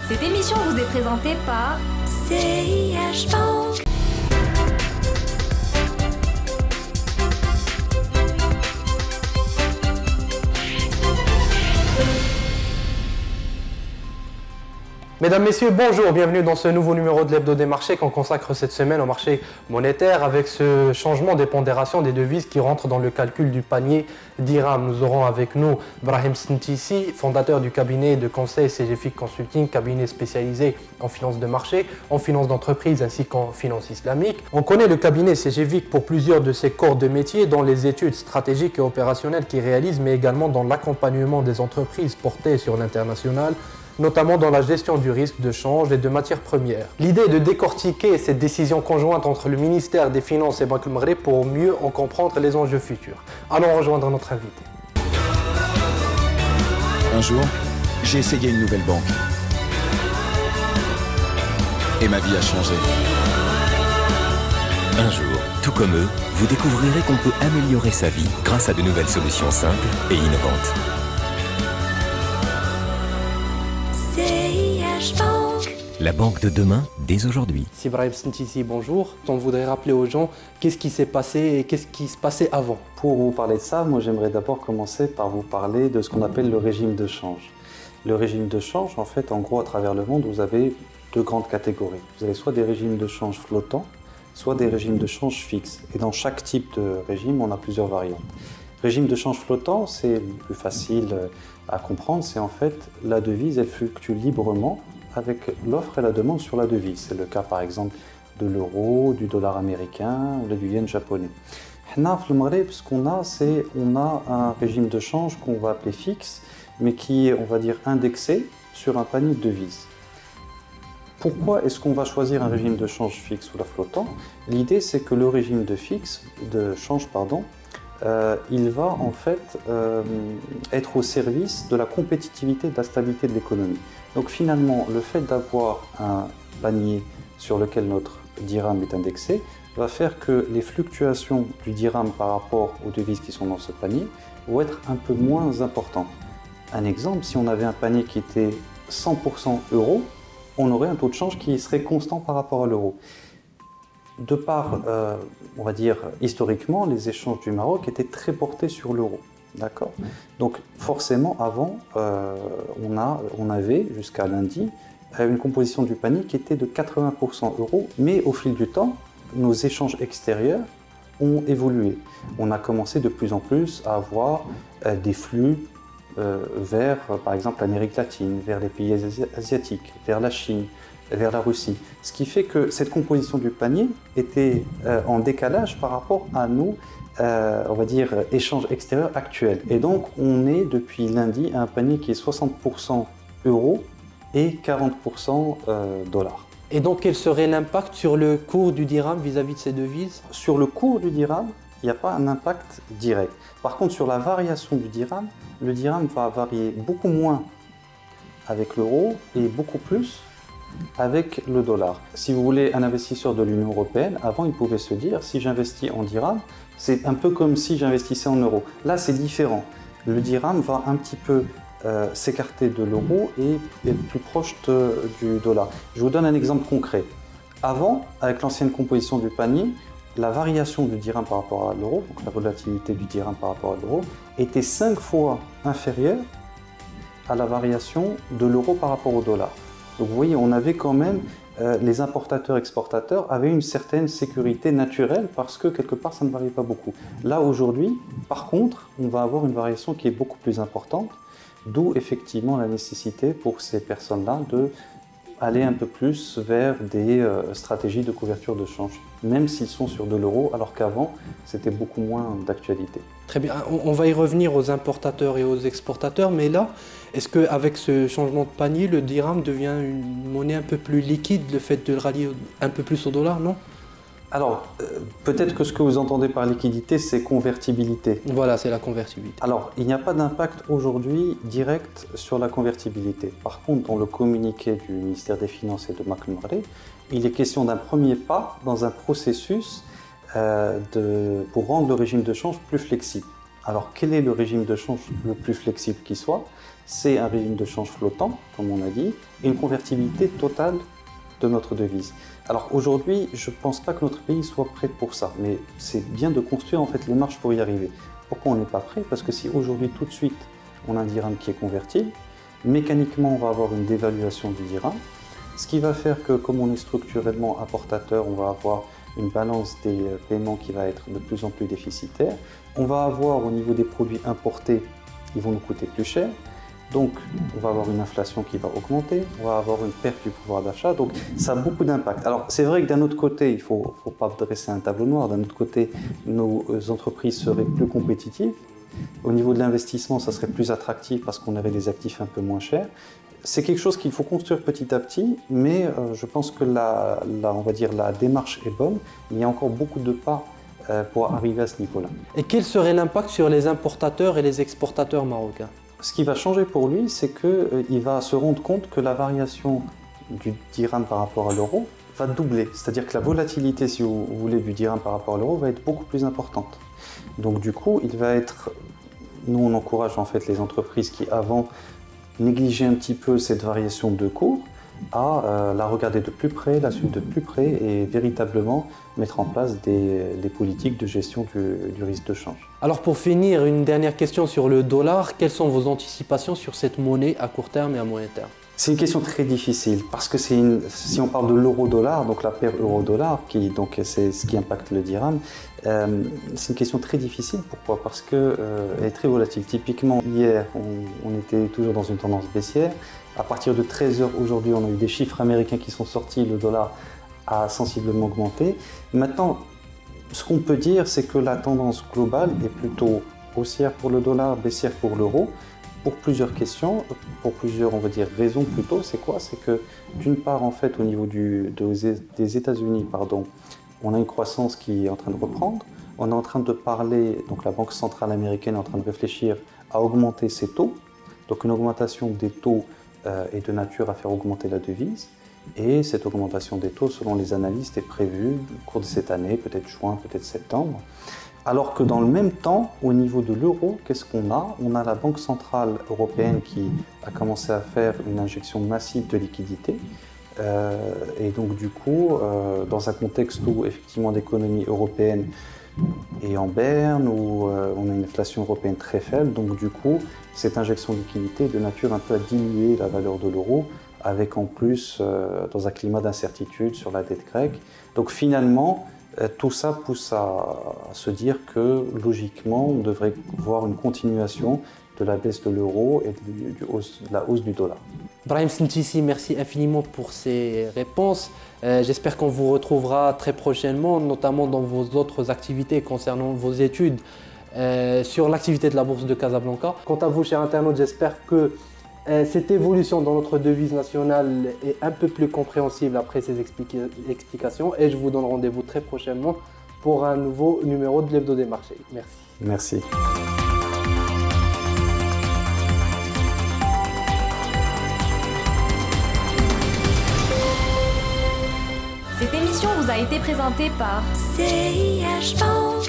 Cette émission vous est présentée par CIH Bank. Mesdames, Messieurs, bonjour, bienvenue dans ce nouveau numéro de l'Hebdo des marchés qu'on consacre cette semaine au marché monétaire avec ce changement des pondérations des devises qui rentrent dans le calcul du panier dirham. Nous aurons avec nous Brahim Sntisi, fondateur du cabinet de conseil CGFIC Consulting, cabinet spécialisé en finance de marché, en finance d'entreprise ainsi qu'en finance islamique. On connaît le cabinet CGFIC pour plusieurs de ses corps de métier dans les études stratégiques et opérationnelles qu'il réalise, mais également dans l'accompagnement des entreprises portées sur l'international, notamment dans la gestion du risque de change et de matières premières. L'idée est de décortiquer cette décision conjointe entre le ministère des Finances et Banque Maghreb pour mieux en comprendre les enjeux futurs. Allons rejoindre notre invité. Un jour, j'ai essayé une nouvelle banque. Et ma vie a changé. Un jour, tout comme eux, vous découvrirez qu'on peut améliorer sa vie grâce à de nouvelles solutions simples et innovantes. La banque de demain, dès aujourd'hui. Si Brahim Sntisi, bonjour. On voudrait rappeler aux gens qu'est-ce qui s'est passé et qu'est-ce qui se passait avant. Pour vous parler de ça, moi j'aimerais d'abord commencer par vous parler de ce qu'on appelle le régime de change. Le régime de change, en fait, en gros, à travers le monde, vous avez deux grandes catégories. Vous avez soit des régimes de change flottants, soit des régimes de change fixes. Et dans chaque type de régime, on a plusieurs variantes. Régime de change flottant, c'est le plus facile à comprendre, c'est en fait la devise, elle fluctue librement avec l'offre et la demande sur la devise. C'est le cas par exemple de l'euro, du dollar américain ou du yen japonais. Dans le Maghreb, ce qu'on a, c'est un régime de change qu'on va appeler fixe, mais qui est, on va dire, indexé sur un panier de devises. Pourquoi est-ce qu'on va choisir un régime de change fixe ou la flottant? L'idée, c'est que le régime de change, il va en fait être au service de la compétitivité et de la stabilité de l'économie. Donc finalement, le fait d'avoir un panier sur lequel notre dirham est indexé va faire que les fluctuations du dirham par rapport aux devises qui sont dans ce panier vont être un peu moins importantes. Un exemple, si on avait un panier qui était 100% euro, on aurait un taux de change qui serait constant par rapport à l'euro. De par, on va dire, historiquement, les échanges du Maroc étaient très portés sur l'euro. D'accord ? Donc forcément, avant, on avait, jusqu'à lundi, une composition du panier qui était de 80% euro, mais au fil du temps, nos échanges extérieurs ont évolué. On a commencé de plus en plus à avoir des flux vers, par exemple, l'Amérique latine, vers les pays asiatiques, vers la Chine, vers la Russie. Ce qui fait que cette composition du panier était en décalage par rapport à nos, on va dire, échanges extérieurs actuels. Et donc, on est depuis lundi à un panier qui est 60% euros et 40% dollars. Et donc, quel serait l'impact sur le cours du dirham vis-à-vis de ces devises? Sur le cours du dirham, il n'y a pas un impact direct. Par contre, sur la variation du dirham, le dirham va varier beaucoup moins avec l'euro et beaucoup plus avec le dollar. Si vous voulez, un investisseur de l'Union européenne, avant, il pouvait se dire, si j'investis en dirham, c'est un peu comme si j'investissais en euros. Là, c'est différent. Le dirham va un petit peu s'écarter de l'euro et être plus proche du dollar. Je vous donne un exemple concret. Avant, avec l'ancienne composition du panier, la variation du dirham par rapport à l'euro, donc la volatilité du dirham par rapport à l'euro, était 5 fois inférieure à la variation de l'euro par rapport au dollar. Donc vous voyez, on avait quand même, les importateurs-exportateurs avaient une certaine sécurité naturelle parce que quelque part ça ne variait pas beaucoup. Là aujourd'hui, par contre, on va avoir une variation qui est beaucoup plus importante, d'où effectivement la nécessité pour ces personnes-là de aller un peu plus vers des stratégies de couverture de change, même s'ils sont sur de l'euro, alors qu'avant, c'était beaucoup moins d'actualité. Très bien, on va y revenir aux importateurs et aux exportateurs, mais là, est-ce qu'avec ce changement de panier, le dirham devient une monnaie un peu plus liquide, le fait de le rallier un peu plus au dollar, non? Alors, peut-être que ce que vous entendez par liquidité, c'est convertibilité. Voilà, c'est la convertibilité. Alors, il n'y a pas d'impact aujourd'hui direct sur la convertibilité. Par contre, dans le communiqué du ministère des Finances et de Banque Maghreb, il est question d'un premier pas dans un processus pour rendre le régime de change plus flexible. Alors, quel est le régime de change le plus flexible qui soit? c'est un régime de change flottant, comme on a dit, et une convertibilité totale de notre devise. Alors aujourd'hui, je ne pense pas que notre pays soit prêt pour ça, mais c'est bien de construire en fait les marches pour y arriver. Pourquoi on n'est pas prêt? Parce que si aujourd'hui tout de suite on a un dirham qui est convertible, mécaniquement on va avoir une dévaluation du dirham, ce qui va faire que comme on est structurellement importateur, on va avoir une balance des paiements qui va être de plus en plus déficitaire. On va avoir au niveau des produits importés, ils vont nous coûter plus cher. Donc, on va avoir une inflation qui va augmenter, on va avoir une perte du pouvoir d'achat, donc ça a beaucoup d'impact. Alors, c'est vrai que d'un autre côté, il ne faut pas dresser un tableau noir, d'un autre côté, nos entreprises seraient plus compétitives. Au niveau de l'investissement, ça serait plus attractif parce qu'on aurait des actifs un peu moins chers. C'est quelque chose qu'il faut construire petit à petit, mais je pense que on va dire, la démarche est bonne. Il y a encore beaucoup de pas pour arriver à ce niveau-là. Et quel serait l'impact sur les importateurs et les exportateurs marocains? Ce qui va changer pour lui, c'est qu'il va se rendre compte que la variation du dirham par rapport à l'euro va doubler. C'est-à-dire que la volatilité, si vous voulez, du dirham par rapport à l'euro va être beaucoup plus importante. Donc du coup, il va être... Nous, on encourage en fait les entreprises qui avant négligeaient un petit peu cette variation de cours à la regarder de plus près, la suivre de plus près et véritablement mettre en place des politiques de gestion du risque de change. Alors pour finir, une dernière question sur le dollar. Quelles sont vos anticipations sur cette monnaie à court terme et à moyen terme? C'est une question très difficile parce que si on parle de l'euro-dollar, donc la paire euro-dollar, c'est ce qui impacte le dirham, c'est une question très difficile. Pourquoi? Parce qu'elle est très volatile. Typiquement, hier, on était toujours dans une tendance baissière. À partir de 13 h aujourd'hui, on a eu des chiffres américains qui sont sortis, le dollar a sensiblement augmenté. Maintenant, ce qu'on peut dire, c'est que la tendance globale est plutôt haussière pour le dollar, baissière pour l'euro. Pour plusieurs questions, pour plusieurs, on va dire, raisons plutôt, c'est quoi? C'est que d'une part, en fait, au niveau des États-Unis, on a une croissance qui est en train de reprendre. On est en train de parler, donc la Banque centrale américaine est en train de réfléchir à augmenter ses taux. Donc une augmentation des taux est de nature à faire augmenter la devise. Et cette augmentation des taux, selon les analystes, est prévue au cours de cette année, peut-être juin, peut-être septembre. Alors que dans le même temps, au niveau de l'euro, qu'est-ce qu'on a? On a la Banque centrale européenne qui a commencé à faire une injection massive de liquidités. Et donc du coup, dans un contexte où effectivement l'économie européenne est en berne, où on a une inflation européenne très faible, donc du coup, cette injection de liquidités est de nature un peu à diminuer la valeur de l'euro, avec en plus, dans un climat d'incertitude sur la dette grecque. Donc finalement, tout ça pousse à se dire que logiquement, on devrait voir une continuation de la baisse de l'euro et de la hausse du dollar. Brahim Sintisi, merci infiniment pour ces réponses. J'espère qu'on vous retrouvera très prochainement, notamment dans vos autres activités concernant vos études sur l'activité de la Bourse de Casablanca. Quant à vous, chers internautes, j'espère que cette évolution dans notre devise nationale est un peu plus compréhensible après ces explications et je vous donne rendez-vous très prochainement pour un nouveau numéro de l'Hebdo des marchés. Merci. Merci. Cette émission vous a été présentée par CIH Bank.